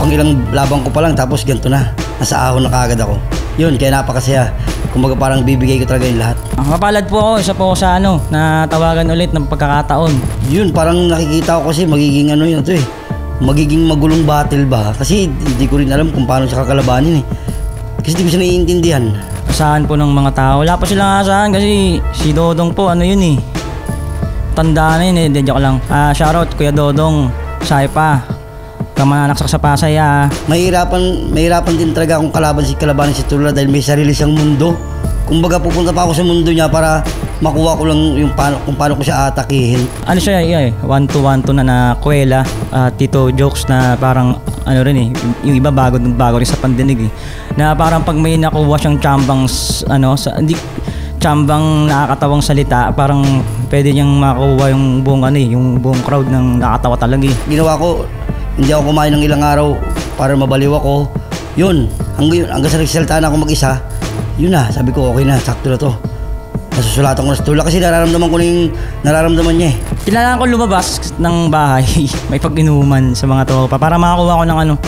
pang ilang laban ko pa lang tapos ganito na. Nasa ahon na kaagad ako. Yun, kaya napakasaya. Kumbaga parang bibigay ko talaga yung lahat. Mapalad po ako, isa po ako sa na tawagan ulit ng pagkakataon. Yun, parang nakikita ko kasi magiging yun to eh. Magiging magulong battle ba? Kasi hindi ko rin alam kung paano siya kakalabanin eh. Kasi di ko siya naiintindihan. Asahan po ng mga tao. Wala pa silang asahan kasi si Dodong po, yun eh. Tanda na yun eh, joke lang. Shoutout Kuya Dodong, Saipa. Kamanaksak sa Pasay Mahirapan din talaga akong kalabanin si Tula dahil may sarili siyang mundo. Kumbaga pupunta pa ako sa mundo niya para makuha ko lang kung paano ko siya atakihin. Ano siya one-to-one na kuwela, tito jokes na parang rin eh, yung iba bago rin sa pandinig eh. Na parang pag may nakuha siyang tsambang tsambang nakakatawang salita, parang pwede niyang makuha yung buong yung buong crowd ng nakatawa talaga eh. Ginawa ko, hindi ako kumain ng ilang araw para mabaliw ako. Yun, hanggang sa nagsalita na ako mag-isa, yun na, sabi ko okay na, sakto na to. Nasusulatan ko na sa Tula kasi nararamdaman ko na yung nararamdaman niya eh. Kailangan ko lumabas ng bahay, may pag-inuman sa mga tropa para makakuha ko ng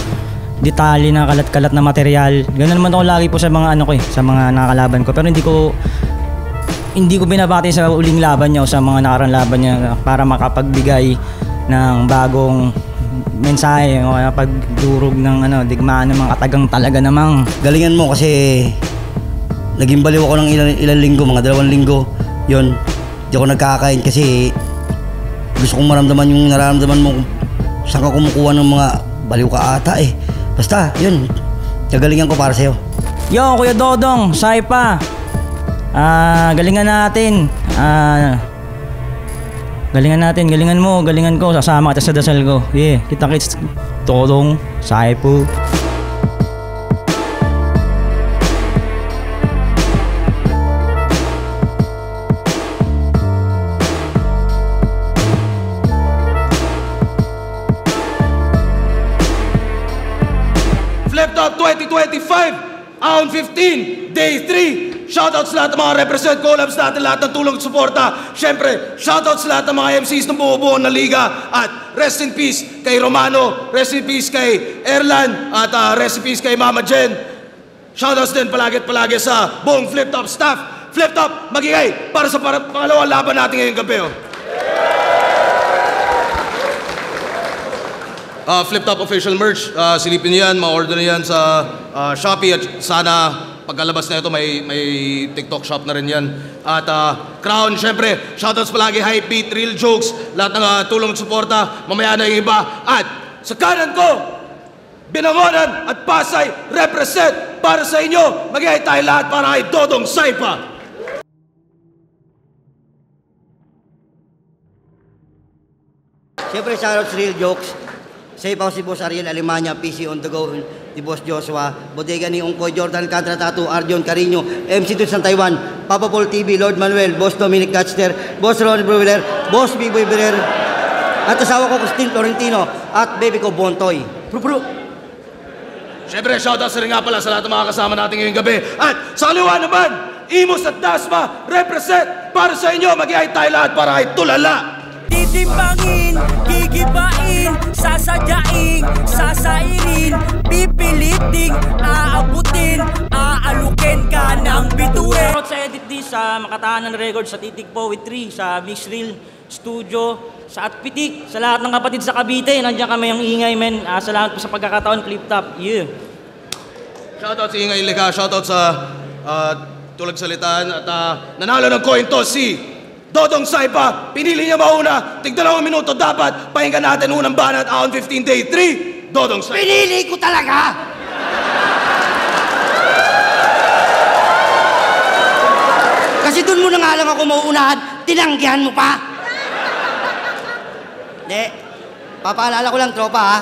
detalye na kalat-kalat na material. Ganun naman ako lagi po sa mga sa mga nakakalaban ko. Pero hindi ko binabati sa uling laban niya o sa mga nakarang laban niya para makapagbigay ng bagong mensahe o pagdurog ng digmaan ng mga katagang talaga namang. Galingan mo kasi naging baliw ako ng ilang linggo, mga 2 linggo. Yun, di ako nagkakain kasi gusto kong maramdaman yung nararamdaman mo kung saan ka kumukuha ng mga baliw ka ata eh. Basta, yun, kagalingan ko para sa'yo. Yo, Kuya Dodong, Saipa. Galingan natin. Galingan mo, galingan ko. Sasama kita sa dasal ko. Yeah, kita-kits, Dodong, Saipo. Flip Top 2025, Round 15, Day 3. Shoutouts sa lahat ng mga represent collabs natin, lahat ng tulong at suporta. Siyempre, shoutouts sa lahat ng mga MCs ng buo-buo na liga. At rest in peace kay Romano, rest in peace kay Erlan, at rest in peace kay Mama Jen. Shoutouts din palagi sa buong Flip Top staff. Flip Top, magigay para sa pangalawang laban natin ngayong gabi. Flip Top official merch, silipin niyo yan, ma-order yan sa Shopee at sana pagkalabas na ito may TikTok shop na rin yan. At Crown, syempre, shoutouts palagi, Hype Beat, Real Jokes, lahat ng tulong at suporta, mamaya na yung iba. At sa kanan ko, Binangonan at Pasay, represent para sa inyo. Mag-ihay tayo lahat para kay Dodong Saipa. Siyempre, shoutouts Real Jokes. Sa ipaw si Boss Ariel Alemania, PC on the go, ni Boss Joshua, Bodega ni Ungkoy, Jordan Cantra Tattoo, Arjon Carino, MC Tuts ng Taiwan, Papa Paul TV, Lord Manuel, Boss Dominic Katster, Boss Ron Bruler, Boss B-Boy Berer, at asawa ko Christine Florentino, at baby ko Bontoy. Siyempre, shoutouts rin nga pala sa lahat ng mga kasama natin ngayong gabi. At sa kaliwa naman, Imus at Dasma, represent para sa inyo. Mag-ihay tayo lahat para kay Tulala. Titimbangin, gigibain, sasadyain, sasairin, pipiliting, aabutin, aalukin ka ng bituin. Sa edit di sa Makatahanan Records, sa Titig Poetry, sa Mix Reel Studio, sa Atpitik, sa lahat ng kapatid sa Cavite, nandiyan kami ang ingay men. Salamat po sa pagkakataon, Flip Top. Yeah. Shoutout sa Ingay Lika, shoutout sa Tulag Salitaan at nanalo ng coin toss si Dodong Saipa. Pinili niya mauna, tig 2 minuto dapat. Pakinggan natin unang banat, Round 15 Day 3, Dodong Saipa. Pinili ko talaga! Kasi doon mo na nga lang ako mauunahan, tinanggihan mo pa. Hindi, papaalala ko lang tropa ha.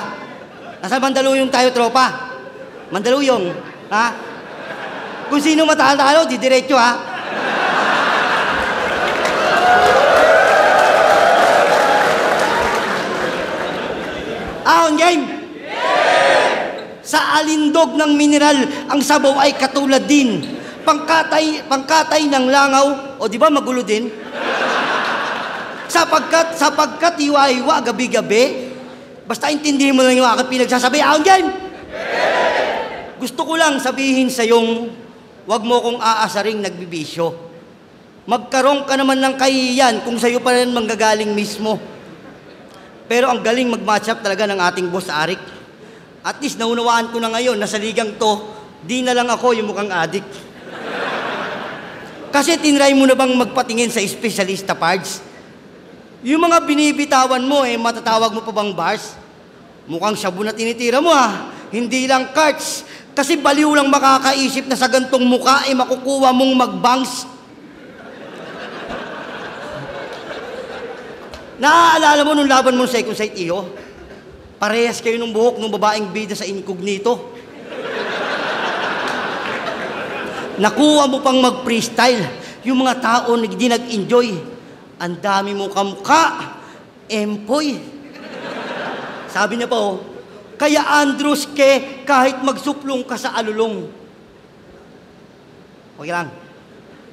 Nasa Mandaluyong tayo tropa. Mandaluyong, ha? Kung sino matalo, didiretso ha. Ahon game! Sa alindog ng mineral, ang sabaw ay katulad din. Pangkatay ng langaw, o di ba magulo din? Sapagkat iwa-iwa gabi-gabi, basta intindihin mo lang yung aking pinagsasabi. Ahon game! Gusto ko lang sabihin sa yung wag mo kong aasaring nagbibisyo. Magkaroon ka naman ng kahihiyan kung sa'yo pa rin manggagaling mismo. Pero ang galing mag-match up talaga ng ating boss Arik. At least naunawaan ko na ngayon na sa ligang to, di na lang ako yung mukhang adik. Kasi tinry mo na bang magpatingin sa espesyalista parts? Yung mga binibitawan mo matatawag mo pa bang bars? Mukhang shabu na tinitira mo hindi lang cards. Kasi baliw lang makakaisip na sa gantong muka makukuha mong magbangs. Naaalala mo nung laban mo sa second sight, iyo? Parehas kayo nung buhok ng babaeng bida sa Incognito. Nakuha mo pang mag-freestyle. Yung mga tao hindi nag-enjoy. Ang dami mo kamukha. Empoy. Sabi niya pa, kaya Andrews kahit magsuplong ka sa alulong. Okay lang.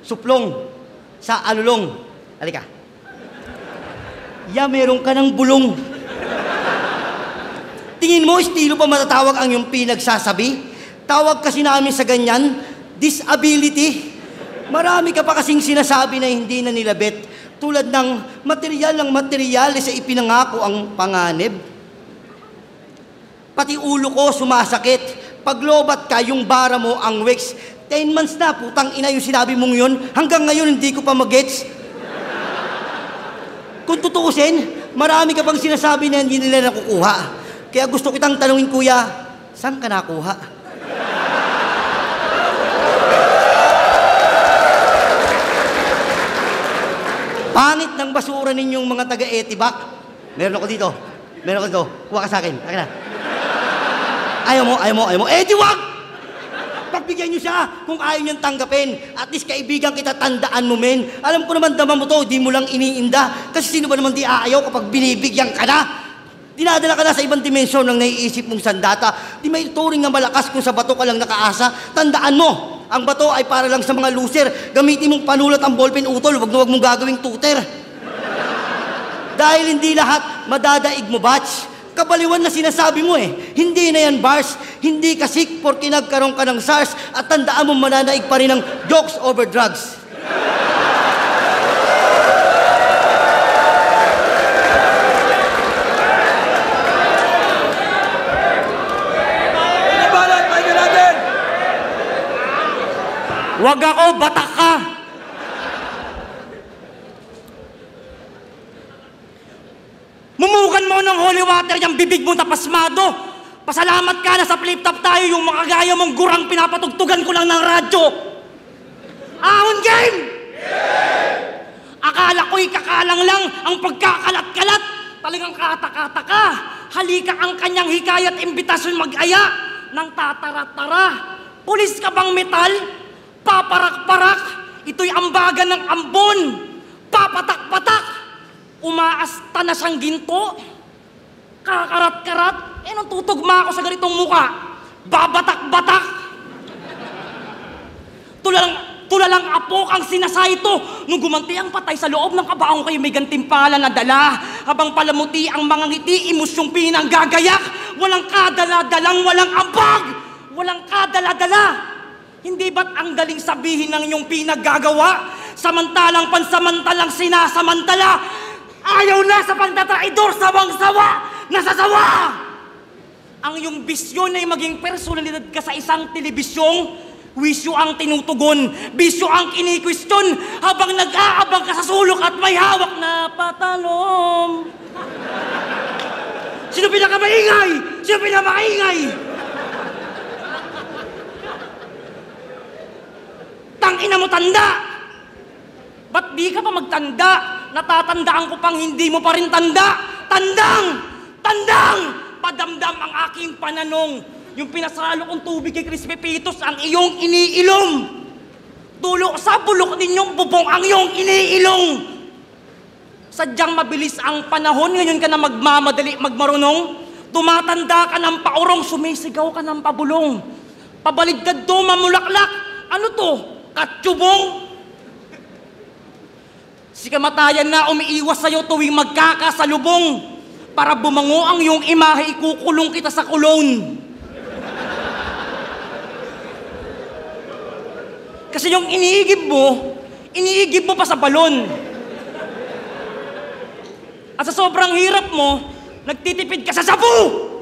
Suplong sa alulong. Halika. Meron ka ng bulong. Tingin mo, estilo pa matatawag ang yung pinagsasabi? Tawag kasi namin sa ganyan, disability. Marami ka pa kasing sinasabi na hindi na nilabit. Tulad ng materyales sa ipinangako ang panganib. Pati ulo ko sumasakit. Paglobat ka, yung bara mo ang weeks. 10 months na, putang ina yung sinabi mong yun. Hanggang ngayon, hindi ko pa mag-gets. Kung tutuusin, marami ka pang sinasabi na hindi nila nakukuha. Kaya gusto kitang tanungin, kuya, saan ka nakuha? Pangit ng basura ninyong mga taga-etibak. Meron ako dito. Kuha ka sa akin. Akin na. Ayaw mo. Di wag! Pagbigyan nyo siya kung ayaw niyang tanggapin. At least kaibigan kita, tandaan mo, men. Alam ko naman, dama mo to, di mo lang iniinda. Kasi sino ba naman di aayaw kapag binibigyan ka na? Dinadala ka na sa ibang dimensyon ng naiisip mong sandata. Di may turing na malakas kung sa bato ka lang nakaasa. Tandaan mo, ang bato ay para lang sa mga loser. Gamitin mong panulat ang ballpen utol, wag mong gagawing tutor. Dahil hindi lahat madadaig mo, batch. Kabaliwan na sinasabi mo Hindi na yan bars. Hindi ka sick porque nagkaroon ka ng SARS at tandaan mo mananaig pa rin ng jokes over drugs. Pinabalan, pahinga natin! Wag ako, batak ka! Mumukan mo ng holy water yung bibig mo tapasmado. Pasalamat ka na sa flip-top tayo yung makagaya mong gurang pinapatugtugan ko lang ng radyo. Ahon game! Akala ko'y kakalang lang ang pagkakalat-kalat. Talagang katakata ka. Halika ang kanyang hikayat imbitasyon mag-aya ng tatara-tara. Pulis ka bang metal? Paparak-parak. Ito'y ambagan ng ambon. Papatak-patak. Umaasta na siyang ginto. Kakarat-karat. Nung tutugma ako sa ganitong muka, babatak-batak. Tulalang apok ang sinasayto. Nung gumanti ang patay sa loob ng kabaong kayo may gantimpala na dala. Habang palamuti ang mga ngiti, imusyong pinanggagayak. Walang kadala-dalang, walang ambag. Walang kadala-dala. Hindi ba't ang galing sabihin ng iyong pinaggagawa? Samantalang pansamantalang sinasamantala. Ayaw na sa pagtatraidor, sawang-sawa, nasasawa! Ang iyong bisyon ay maging personalidad ka sa isang telebisyong, wisyo ang tinutugon, bisyo ang kinikwestiyon, habang nag-aabang ka sa sulok at may hawak na patalom. Sino pinakamaingay? Sino pinakamaingay? Tangina mo tanda! Ba't di ka pa magtanda? Natatandaan ko pang hindi mo pa rin tanda. Tandang! Tandang! Padamdam ang aking pananong. Yung pinasalo kong tubig kay Crispy Pitos ang iyong iniilom. Dulo sa bulok ninyong bubong ang iyong iniilong. Sadyang mabilis ang panahon, ngayon ka na magmamadali, magmarunong. Tumatanda ka ng paurong, sumisigaw ka ng pabulong. Pabaligtad to, mamulaklak. Ano to? Katsubong? Si kamatayan na umiiwas sa'yo tuwing magkakasalubong. Para bumango ang iyong imahe, ikukulong kita sa kulon. Kasi yung iniigib mo pa sa balon. At sa sobrang hirap mo, nagtitipid ka sa sabu!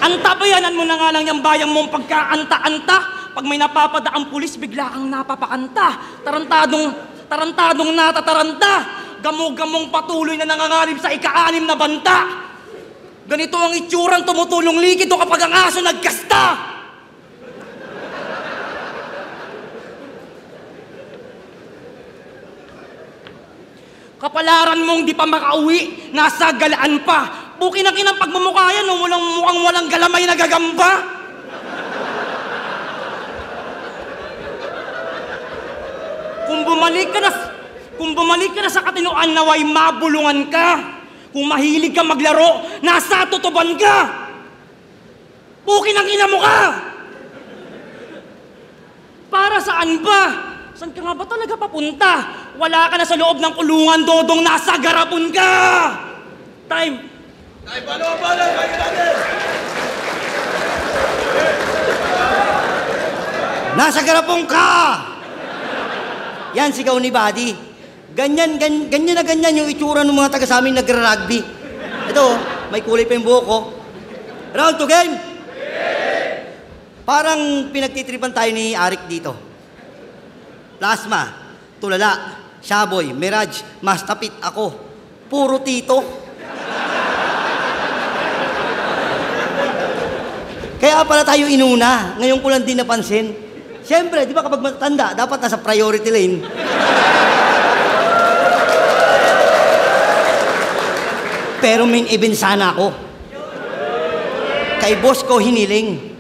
Antabayanan mo na nga lang yung bayang mong pagkaanta-anta. Pag may napapadaang pulis, bigla kang napapakanta. Tarantadong natataranta. Gamo-gamong patuloy na nangangarib sa ika-6 na banta. Ganito ang itsurang tumutulong likido kapag ang aso nagkasta. Kapalaran mong di pa makauwi, nasa galaan pa. Bukin ang inang pagmumukha yan, mukhang walang galamay na gagamba. Kung bumalik ka na sa katinoan, naway mabulungan ka. Kung mahilig ka maglaro, nasa tutuban ka. Bukin ang ina mo ka. Para saan ba? Saan ka nga ba talaga papunta? Wala ka na sa loob ng kulungan, Dodong, nasa garapon ka! Time! Ay, paano? Kaya natin! Nasa garapong ka! Yan, sigaw ni Buddy. Ganyan na ganyan yung itsura ng mga taga sa amin nagra-rugby. Ito, may kulay pa yung buhok ko. Round to game! Parang pinagtitripan tayo ni Arik dito. Plasma, Tulala, Shaboy, Mirage, Mastapit ako. Puro tito. Kaya pala tayo inuna. Ngayon ko lang din napansin. Siyempre, di ba kapag matanda, dapat nasa priority lane. Pero main event sana ako. Kay boss ko hiniling.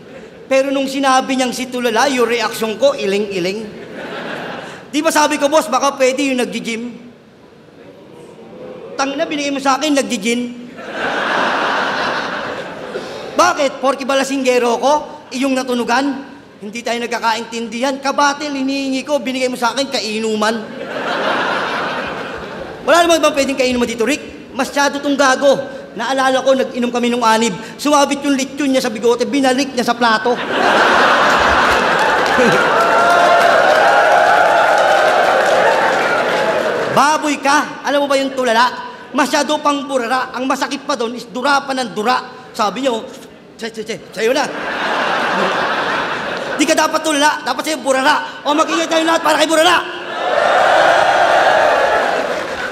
Pero nung sinabi niyang si Tulala, yung reaksyon ko, iling-iling. Di ba sabi ko, boss, baka pwede yung nagji-gym? Tangina, binigay mo sa akin, nagji-gym. Bakit? Porky balasinggero ko? Iyong natunugan? Hindi tayo nagkakaintindihan. Kabatil, hinihingi ko, binigay mo sa akin, kainuman. Wala naman bang pwedeng kainuman dito, Rick? Masyado tong gago. Naalala ko, nag-inom kami nung 6. Sumabit yung lechon niya sa bigote, binalik niya sa plato. Baboy ka. Alam mo ba yung Tulala? Masyado pang burara. Ang masakit pa doon is dura pa ng dura. Sabi niyo, sa'yo na. Di ka dapat Tulala. Dapat sa'yo burara. O mag-ingay tayo lahat para kay burara.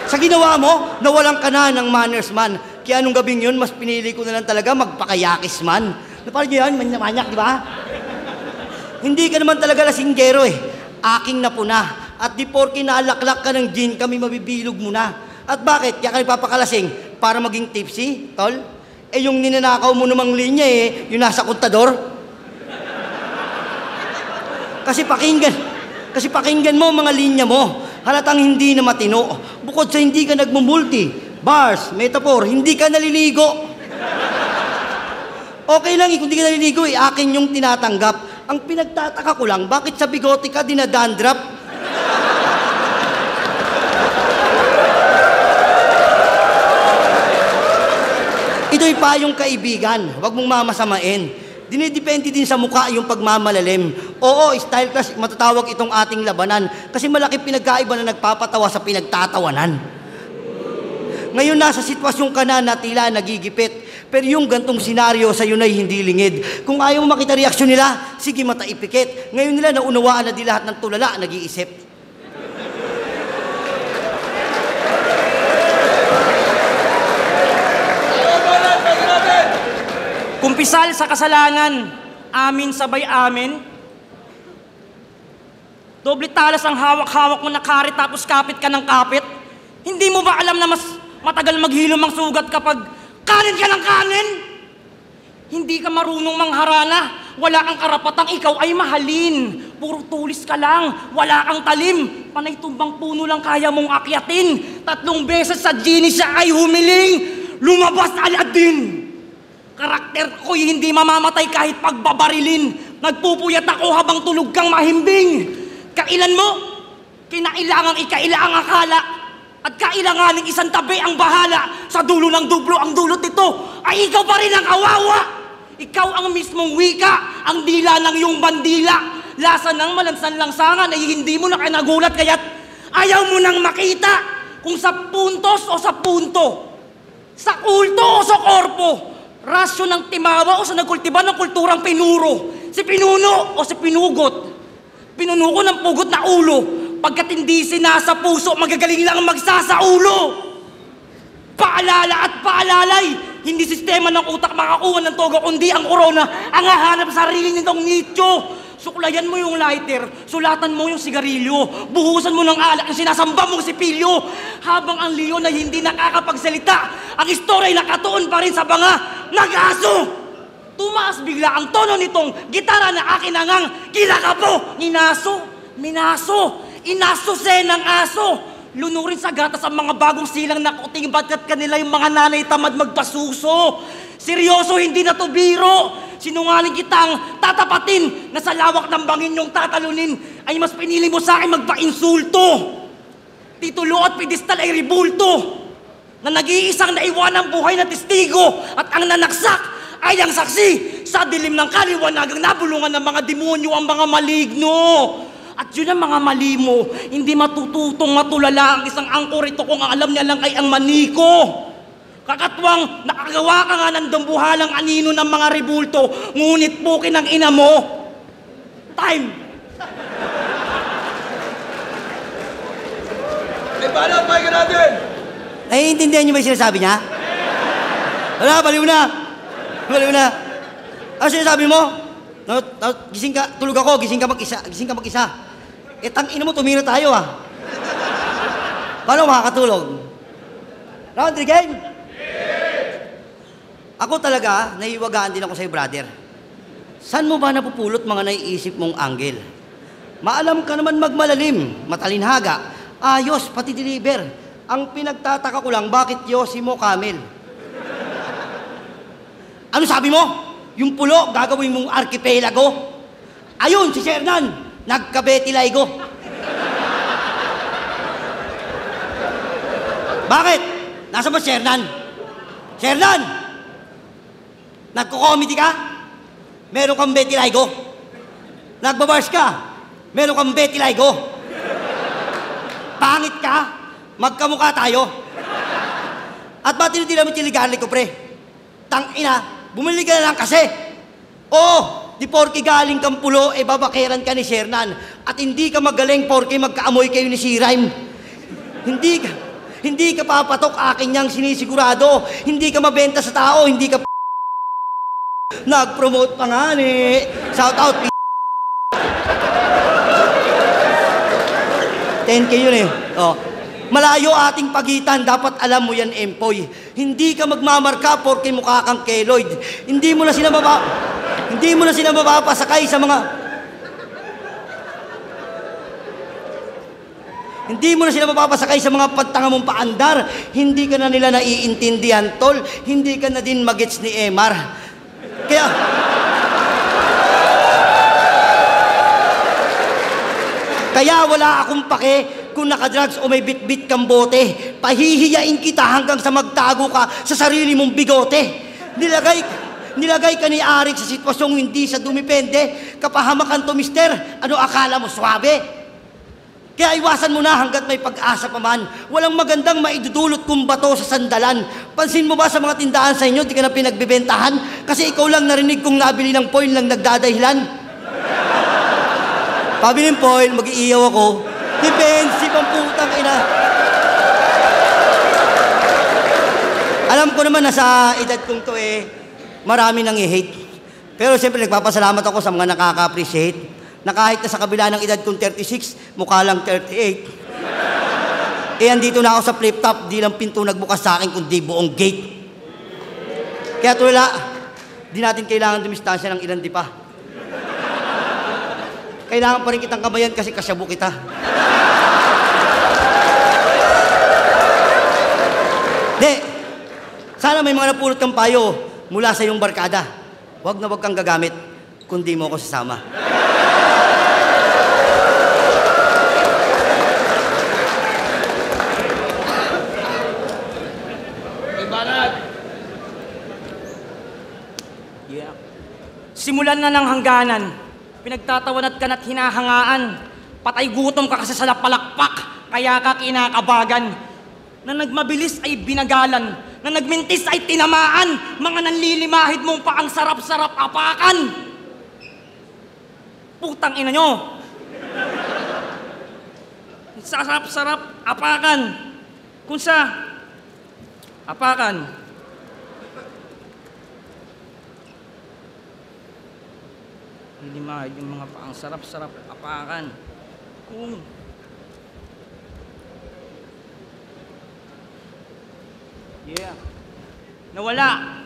Sa ginawa mo, nawalan ka na ng manners man. Kaya nung gabing yun, mas pinili ko na lang talaga magpakayakis man. Napalad niyo yan, manyak, di ba? Hindi ka naman talaga lasinggero eh. Aking napuna. At di porke naalaklak ka ng gin, kami mabibilog mo na. At bakit? Kaya ka nagpapakalasing para maging tipsy, tol? Eh yung ninanakaw mo namang linya eh, yung nasa kontador. Kasi pakinggan mo mga linya mo. Halatang hindi na matino. Bukod sa hindi ka nagmumulti, bars, metaphor, hindi ka naliligo. Okay lang kung hindi ka naliligo eh, akin yung tinatanggap. Ang pinagtataka ko lang, bakit sa bigote ka dinadandrop? Ito'y payong kaibigan, huwag mong mamasamain. Dinidepende din sa mukha yung pagmamalalim. Oo, style class, matatawag itong ating labanan kasi malaki pinagkaiba na nagpapatawa sa pinagtatawanan. Ngayon nasa sitwasyon ka na tila nagigipit, pero yung gantong senaryo sa yun ay hindi lingid. Kung ayaw mo makita reaksyon nila, sige mataipikit. Ngayon nila naunawaan na di lahat ng tulala nag-iisip. Kumpisal sa kasalanan, amin sabay amin. Doble talas ang hawak-hawak mo na kari tapos kapit ka ng kapit. Hindi mo ba alam na mas matagal maghilom ang sugat kapag kanin ka ng kanin? Hindi ka marunong mangharana. Wala kang karapatang ikaw ay mahalin. Puro tulis ka lang, wala kang talim. Panay tumbang puno lang kaya mong akyatin. 3 beses sa genie siya ay humiling. Lumabas Aladdin. Karakter ko'y hindi mamamatay kahit pagbabarilin. Nagpupuyat ako habang tulog kang mahimbing. Kailan mo? Kinailangang ikailangang akala. At kailanganing isang tabi ang bahala. Sa dulo ng dublo ang dulot nito ay ikaw pa rin ang kawawa. Ikaw ang mismong wika, ang dila ng iyong bandila. Lasa ng malansan-langsangan ay hindi mo na kinagulat kaya't ayaw mo nang makita kung sa puntos o sa punto, sa kulto o sa korpo, rasyo ng timawa o sa nagkultiba ng kulturang pinuro, si pinuno o si pinugot. Pinuno ko ng pugot na ulo, pagkat hindi sinasa puso, magagaling lang magsasaulo. Paalala at paalalay, hindi sistema ng utak makakuha ng toga, kundi ang korona ang hahanap sa sarili nitong nicho. Suklayan mo yung lighter, sulatan mo yung sigarilyo, buhusan mo ng alak yung sinasamba mong sipilyo. Habang ang leon ay hindi nakakapagsalita, ang istorya ay nakatuon pa rin sa banga nag-aso. Tumaas bigla ang tono nitong gitara na akin angang kilakapo. Inaso, minaso, inaso ng aso. Lunurin sa gatas ang mga bagong silang na kuting batkat kanila yung mga nanay tamad magpasuso. Seryoso, hindi na to biro. Sinungaling kitang tatapatin na sa lawak ng bangin yung tatalunin ay mas pinili mo sa akin magpa-insulto. Titulo at pedestal ay ribulto na nag-iisang naiwan ng buhay na testigo at ang nanaksak ay ang saksi. Sa dilim ng kaliwanagang nabulungan ng mga demonyo ang mga maligno. At yun ang mga mali mo, hindi matututong matulala ang isang angkor ito kung ang alam niya lang ay ang maniko. Kakatwang nakagawa ka nga ng dambuhalang anino ng mga ribulto, ngunit pukin ang ina mo. Time! Eh, paano? Pakinggan natin! Naiintindihan niyo ba yung sinasabi niya? Wala, baliw na! Baliw na! Ano sinasabi mo? Gising ka, tulog ako, gising ka mag-isa. Eh, tangina mo, tumira tayo ah. Paano makakatulog? Round 3 game? Ako talaga, naiiwagaan din ako sa'yo, brother. Saan mo ba napupulot mga naiisip mong angle? Maalam ka naman magmalalim, matalinhaga, ayos, pati deliver. Ang pinagtataka ko lang, bakit yosi mo, Camel? Ano sabi mo? Yung pulo, gagawin mong arkipelago? Ayun, si Shernan, nagkabetilaygo. Bakit? Nasa ba Shernan? Shernan! Nagko-comedy ka? Meron kang betilaygo? Nagbabars ka? Meron kang betilaygo? Pangit ka? Magkamukha tayo? At ba tinitila mo tiligarli ko, pre? Tangina, bumili ka na lang kasi. Oo, di porke galing kang pulo, e babakeran ka ni Shernan. At hindi ka magaling porke magkaamoy kayo ni Sirime. Hindi ka papatok akin niyang sinisigurado. Hindi ka mabenta sa tao, hindi ka nag-promote pa nga ni. Shout out, 10K yun eh. Oh. Malayo ating pagitan, dapat alam mo yan, Empoy. Hindi ka magmamarka porke mukha kang keloid. Hindi mo na sila mapapasakay sa mga... Hindi mo na sila mapapasakay sa mga pagtanga mong paandar. Hindi ka na nila naiintindihan, tol. Hindi ka na din magets ni Emar. Kaya wala akong pake kung nakadrugs o may bit-bit kang bote. Pahihiyain kita hanggang sa magtago ka sa sarili mong bigote. Nilagay ka ni Arik sa sitwasyong hindi sa dumipende. Kapahamakan to, mister. Ano akala mo, swabe? Kaya iwasan mo na hanggat may pag-asa pa man. Walang magandang maidudulot kung bato sa sandalan. Pansin mo ba sa mga tindahan sa inyo, di ka na pinagbebentahan? Kasi ikaw lang narinig kong nabili ng foil lang nagdadahilan. Pabili ng foil, mag-iiyaw ako. Defensive ang putang ina. Alam ko naman na sa edad kong to marami nang i-hate. Pero siyempre nagpapasalamat ako sa mga nakaka-appreciate. Na kahit na sa kabila ng edad kong 36, mukha lang 38. Andito na ako sa flip-top, di lang pinto nagbukas sa akin, kundi buong gate. Kaya tulala, di natin kailangan dumistansya ng ilan di pa. Kailangan pa rin kitang kamayan kasi kasyabo kita. Sana may mga napulot kang payo mula sa iyong barkada. Huwag na huwag kang gagamit, kundi mo ako sasama. May banat! Yeah. simulan na ng hangganan. Pinagtatawanan ka na't hinahangaan. Patay gutom ka kasi sa lapalakpak, kaya ka kinakabagan. Na nagmabilis ay binagalan, na nagmintis ay tinamaan. Mga nanlilimahid mong pa ang sarap-sarap apakan. Putang ina nyo. Sarap-sarap apakan. Kung sa apakan. Nanlilimahid yung mga pa ang sarap-sarap apakan. Kung yeah. Nawala.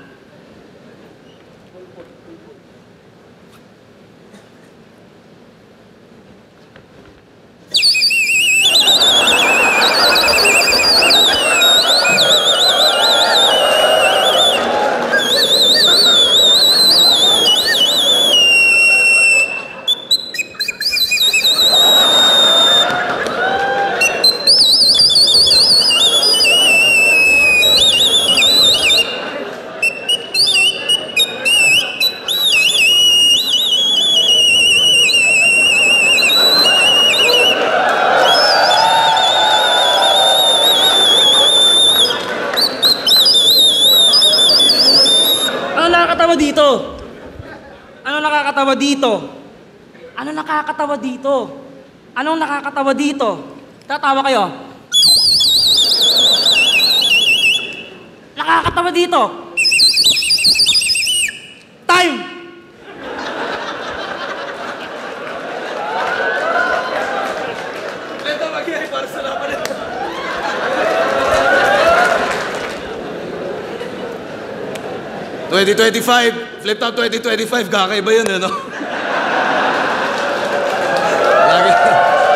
Dito? Ano nakakatawa dito? Ano nakakatawa dito? Anong nakakatawa dito? Tatawa kayo? Nakakatawa dito? Time! Ito, mag-iay para sa laban ito. '25, Flip Top 2025, kakaiba yun, ano?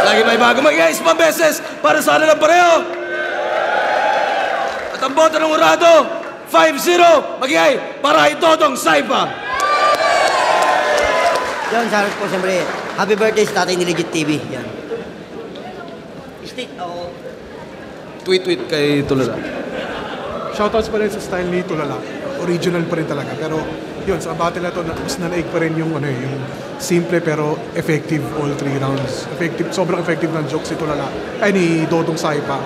Lagi may bago. Mag-iay, isang beses para sa ano lang pareho. At ang boto ng urado, 5-0, mag-iay, para Dodong Saipa. Yan, sabi po siyempre, happy birthday sa tatay ni Legit TV. Yan. Stick, ako. Tweet kay Tulala. Shoutouts pa rin sa style ni Tulala. Original pa rin talaga. Pero yun, sa battle na to, mas nanaig pa rin yung, yung simple pero effective all 3 rounds. Sobrang effective ng joke si Tulala. Ay, ni Dodong Saipa.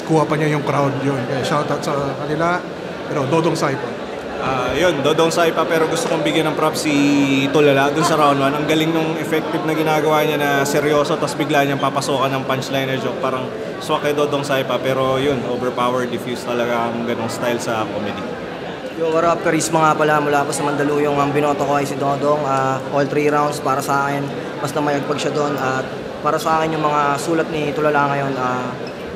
Kuha pa niya yung crowd yun. Kaya shoutout sa kanila. Pero Dodong Saipa. Yun, Dodong Saipa, pero gusto kong bigyan ng props si Tulala dun sa round 1. Ang galing nung effective na ginagawa niya na seryoso, tapos bigla niyang papasokan ng punchline na joke. Parang swak kay Dodong Saipa, pero yun, overpowered, diffuse talaga ang ganong style sa comedy. Yo, what up, Charisma nga pala mula pa sa Mandaluyong. Ang binoto ko ay si Dodong. All 3 rounds para sa akin. Basta mayagpag siya doon. At para sa akin yung mga sulat ni Tulala ngayon,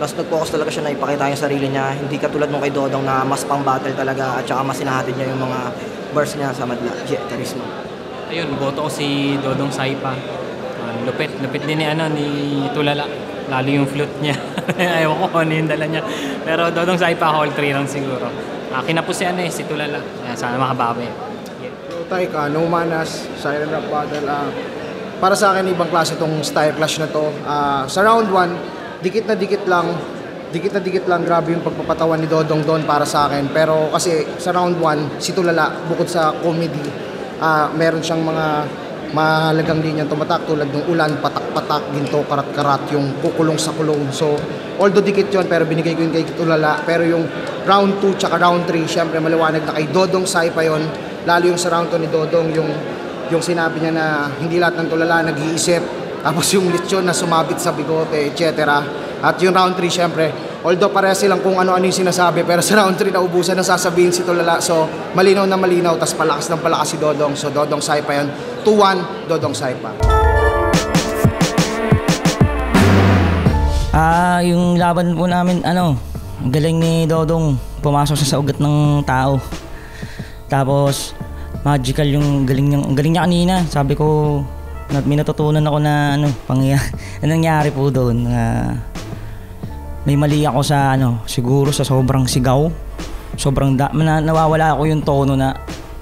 mas nag-focus talaga siya na ipakita yung sarili niya. Hindi katulad nung kay Dodong na mas pang-battle talaga at saka mas sinahatid niya yung mga bars niya sa madla. Charisma. Ayun, boto ko si Dodong Saipa. Lupit din ni Tulala. Lalo yung flute niya. Ayaw ko kung ano yung dala niya. Pero Dodong Saipa, all 3 rounds siguro. Kinapos si Tulala. Sana makabawi. So, Taika, no manas, silent rap battle. Para sa akin, ibang klase itong style clash na to. Sa round 1, dikit na dikit lang, grabe yung pagpapatawan ni Dodong doon para sa akin. Pero kasi sa round 1, si Tulala, bukod sa comedy, meron siyang mga mahalagang linyang tumatak tulad ng ulan, patak-patak, ginto, karat-karat, yung kukulong sa kulong. So, although dikit yun, pero binigay ko yun kay Tulala. Pero yung round 2 tsaka round 3, syempre maliwanag na kay Dodong Saipa yun. Lalo yung sa round 2 ni Dodong, yung sinabi niya na hindi lahat ng Tulala nag-iisip. Tapos yung lechon na sumabit sa bigote, etc. At yung round 3, syempre, although pareha silang kung ano-ano yung sinasabi, pero sa round 3 naubusan ng sasabihin si Tulala. So, malinaw na malinaw, tas palakas ng palakas si Dodong. So, Dodong Saipa yun. 2-1, Dodong Saipa. Yung laban po namin, ang galing ni Dodong. Pumasok siya sa ugat ng tao. Tapos, magical yung galing niya kanina. Sabi ko, may natutunan ako na nangyari po doon. May mali ako sa siguro sa sobrang sigaw. Nawawala ako yung tono na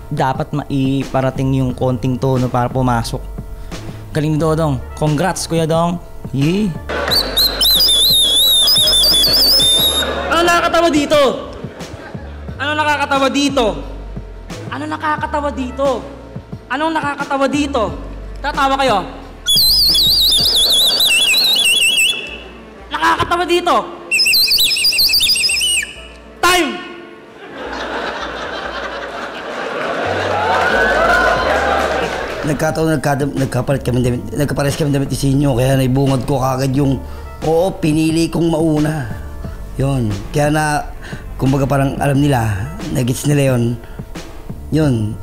dapat maiparating yung konting tono para pumasok. Galing ni Dodong. Congrats, Kuya Dong. Yee! Ano nakakatawa dito? Ano nakakatawa dito? Ano nakakatawa dito? Anong nakakatawa dito? Tatawa kayo? Nakakatawa dito? Time! Nagkataon, nagkapares kami damit ni Sinyo, kaya naibungad ko kagad yung, oo, pinili kong mauna. Yun, kaya na, kumbaga parang alam nila, nagets nila yun,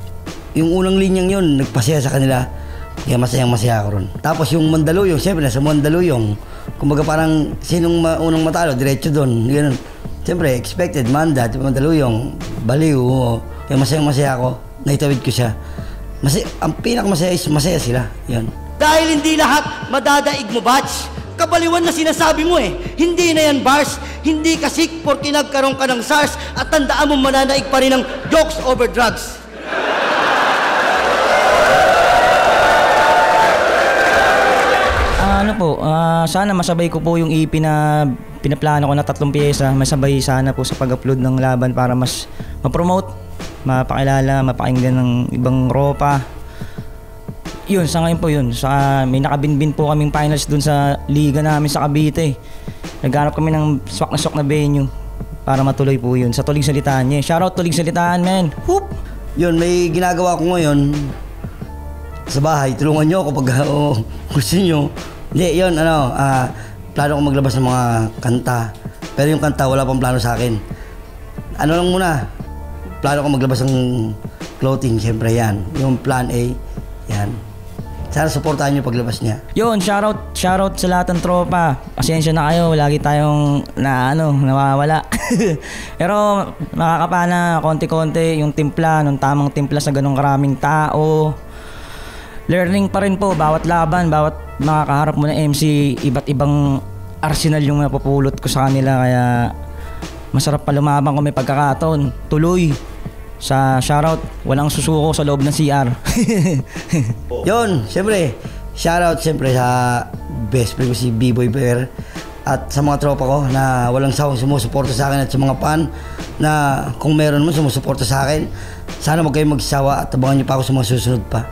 yung unang linyang yun, nagpasaya sa kanila, kaya masayang-masaya ako ron. Tapos yung Mandaluyong, siyempre nasa Mandaluyong, kumbaga parang sinong unang matalo, diretso doon, yun. Siyempre, expected, Mandaluyong, baliw, kaya masayang-masaya ako, naitawid ko siya. Ang pinakamasaya is masaya sila. Yan. Dahil hindi lahat madadaig mo, Batch. Kabaliwan na sinasabi mo eh. Hindi na yan bars. Hindi kasik porque nagkaroon ka ng SARS at tandaan mo mananaig pa rin ng jokes over drugs. Sana masabay ko po yung EP na pinaplano ko na 3 pyesa. Masabay sana po sa pag-upload ng laban para mas ma-promote, mapakilala, mapakinggan ng ibang ropa. Yun, sa ngayon po yun. May nakabinbin po kaming finals dun sa liga namin sa Cavite. Naghanap kami ng swak na venue para matuloy po yun. Sa Tulig Salitaan niya. Shoutout Tulig Salitaan, man. Whoop! Yun, may ginagawa ko ngayon sa bahay. Tulungan nyo ako pag gusto nyo. Hindi, yun, plano ko maglabas ng mga kanta. Pero yung kanta, wala pang plano sa akin. Ano lang muna, plano ko maglabas ng clothing, siyempre yan. Yung plan A, yan. Sana supportahan nyo paglabas niya. Yun, shoutout sa lahat ng tropa. Pasensya na kayo, lagi tayong nawawala. Pero nakakapana, konti-konti yung timpla, nung tamang timpla sa ganong karaming tao. Learning pa rin po, bawat laban, bawat makakaharap mo na MC, iba't ibang arsenal yung napupulot ko sa kanila. Kaya masarap pa lumabang kung may pagkakataon. Tuloy. Sa shoutout, walang susuko sa loob ng CR. Yun, siyempre, shoutout siyempre sa best friend ko si B-Boy Bear at sa mga tropa ko na walang sawang sumusuporta sa akin at sa mga fan na kung meron mo sumusuporta sa akin, sana huwag kayong magsasawa at abangan niyo pa ako sa mga susunod pa.